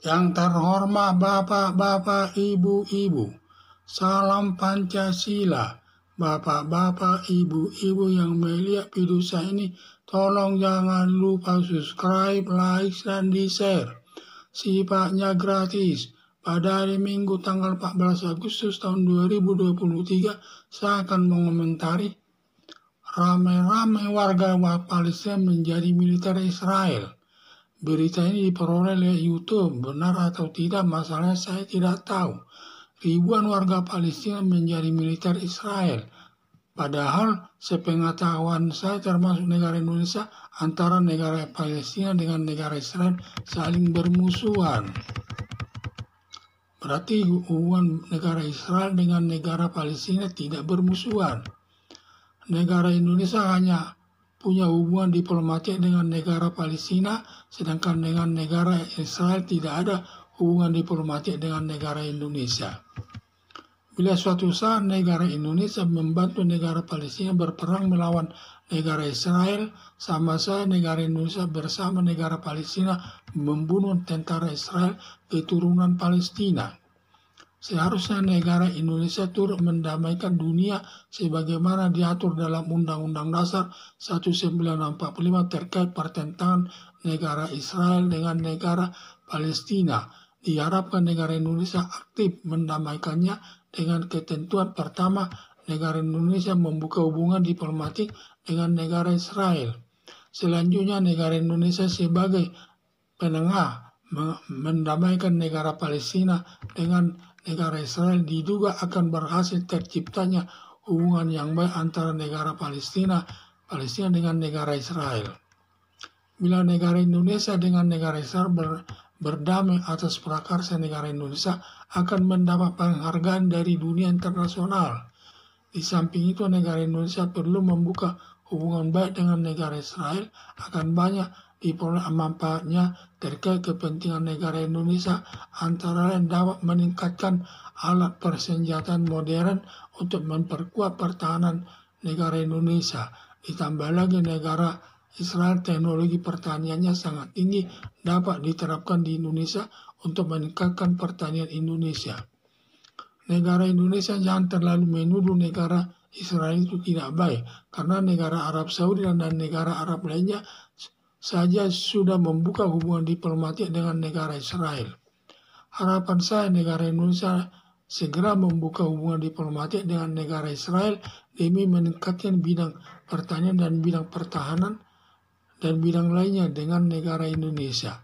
Yang terhormat Bapak-Bapak, Ibu-Ibu, salam Pancasila. Bapak-bapak, ibu-ibu yang melihat video saya ini, tolong jangan lupa subscribe, like, dan di-share. Sifatnya gratis. Pada hari Minggu tanggal 14 Agustus tahun 2023, saya akan mengomentari ramai-ramai warga Palestina menjadi militer Israel. Berita ini diperoleh oleh YouTube, benar atau tidak masalahnya saya tidak tahu. Ribuan warga Palestina menjadi militer Israel. Padahal sepengetahuan saya termasuk negara Indonesia, antara negara Palestina dengan negara Israel saling bermusuhan. Berarti hubungan negara Israel dengan negara Palestina tidak bermusuhan. Negara Indonesia hanya punya hubungan diplomatik dengan negara Palestina, sedangkan dengan negara Israel tidak ada hubungan diplomatik dengan negara Indonesia. Bila suatu saat negara Indonesia membantu negara Palestina berperang melawan negara Israel, sama saja negara Indonesia bersama negara Palestina membunuh tentara Israel keturunan Palestina. Seharusnya negara Indonesia turut mendamaikan dunia sebagaimana diatur dalam Undang-Undang Dasar 1945 terkait pertentangan negara Israel dengan negara Palestina. Diharapkan negara Indonesia aktif mendamaikannya dengan ketentuan pertama, negara Indonesia membuka hubungan diplomatik dengan negara Israel. Selanjutnya, negara Indonesia sebagai penengah mendamaikan negara Palestina dengan negara Israel diduga akan berhasil terciptanya hubungan yang baik antara negara Palestina dengan negara Israel. Bila negara Indonesia dengan negara Israel berdamai atas prakarsa negara Indonesia akan mendapat penghargaan dari dunia internasional. Di samping itu, negara Indonesia perlu membuka hubungan baik dengan negara Israel, akan banyak diperoleh manfaatnya terkait kepentingan negara Indonesia, antara lain dapat meningkatkan alat persenjataan modern untuk memperkuat pertahanan negara Indonesia. Ditambah lagi negara Israel teknologi pertaniannya sangat tinggi, dapat diterapkan di Indonesia untuk meningkatkan pertanian Indonesia. Negara Indonesia jangan terlalu menuduh negara Israel itu tidak baik, karena negara Arab Saudi dan negara Arab lainnya saja sudah membuka hubungan diplomatik dengan negara Israel. Harapan saya negara Indonesia segera membuka hubungan diplomatik dengan negara Israel demi meningkatkan bidang pertanian dan bidang pertahanan dan bidang lainnya dengan negara Indonesia.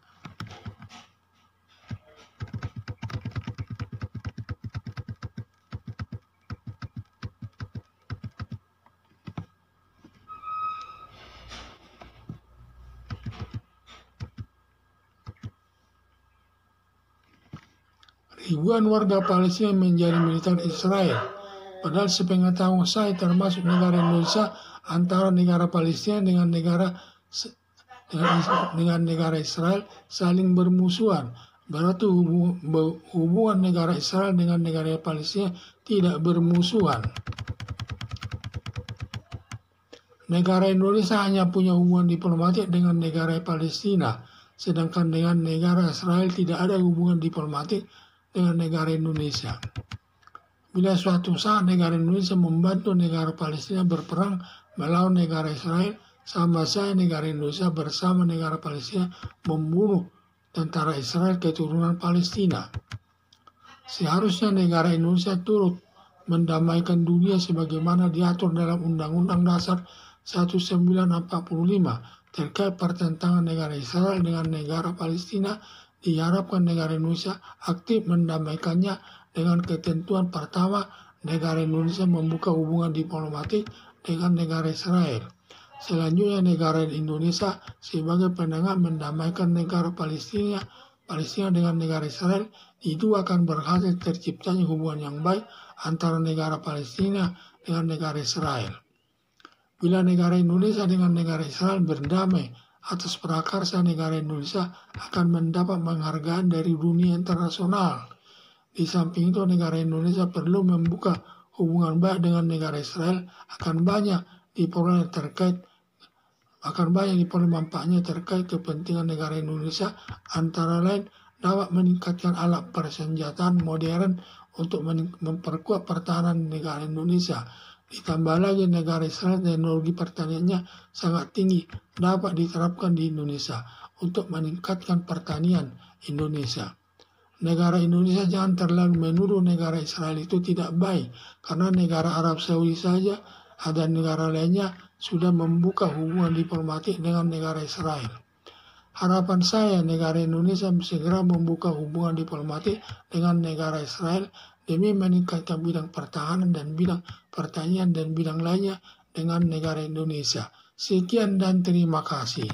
Ribuan warga Palestina menjadi militer Israel. Padahal sepengetahuan saya termasuk negara Indonesia, antara negara Palestina dengan negara Israel saling bermusuhan. Berarti hubungan negara Israel dengan negara Palestina tidak bermusuhan. Negara Indonesia hanya punya hubungan diplomatik dengan negara Palestina, sedangkan dengan negara Israel tidak ada hubungan diplomatik dengan negara Indonesia. Bila suatu saat negara Indonesia membantu negara Palestina berperang melawan negara Israel, sama saja negara Indonesia bersama negara Palestina membunuh tentara Israel keturunan Palestina. Seharusnya negara Indonesia turut mendamaikan dunia sebagaimana diatur dalam Undang-Undang Dasar 1945 terkait pertentangan negara Israel dengan negara Palestina. Diharapkan negara Indonesia aktif mendamaikannya dengan ketentuan pertama, negara Indonesia membuka hubungan diplomatik dengan negara Israel. Selanjutnya, negara Indonesia sebagai penengah mendamaikan negara Palestina dengan negara Israel. Itu akan berhasil terciptanya hubungan yang baik antara negara Palestina dengan negara Israel. Bila negara Indonesia dengan negara Israel berdamai atas prakarsa, negara Indonesia akan mendapat penghargaan dari dunia internasional. Di samping itu, negara Indonesia perlu membuka hubungan baik dengan negara Israel, akan banyak diperoleh manfaatnya terkait kepentingan negara Indonesia, antara lain dapat meningkatkan alat persenjataan modern untuk memperkuat pertahanan negara Indonesia. Ditambah lagi negara Israel teknologi pertaniannya sangat tinggi dapat diterapkan di Indonesia untuk meningkatkan pertanian Indonesia. Negara Indonesia jangan terlalu menuduh negara Israel itu tidak baik, karena negara Arab Saudi saja ada negara lainnya sudah membuka hubungan diplomatik dengan negara Israel. Harapan saya negara Indonesia segera membuka hubungan diplomatik dengan negara Israel demi meningkatkan bidang pertahanan dan bidang pertanian dan bidang lainnya dengan negara Indonesia. Sekian dan terima kasih.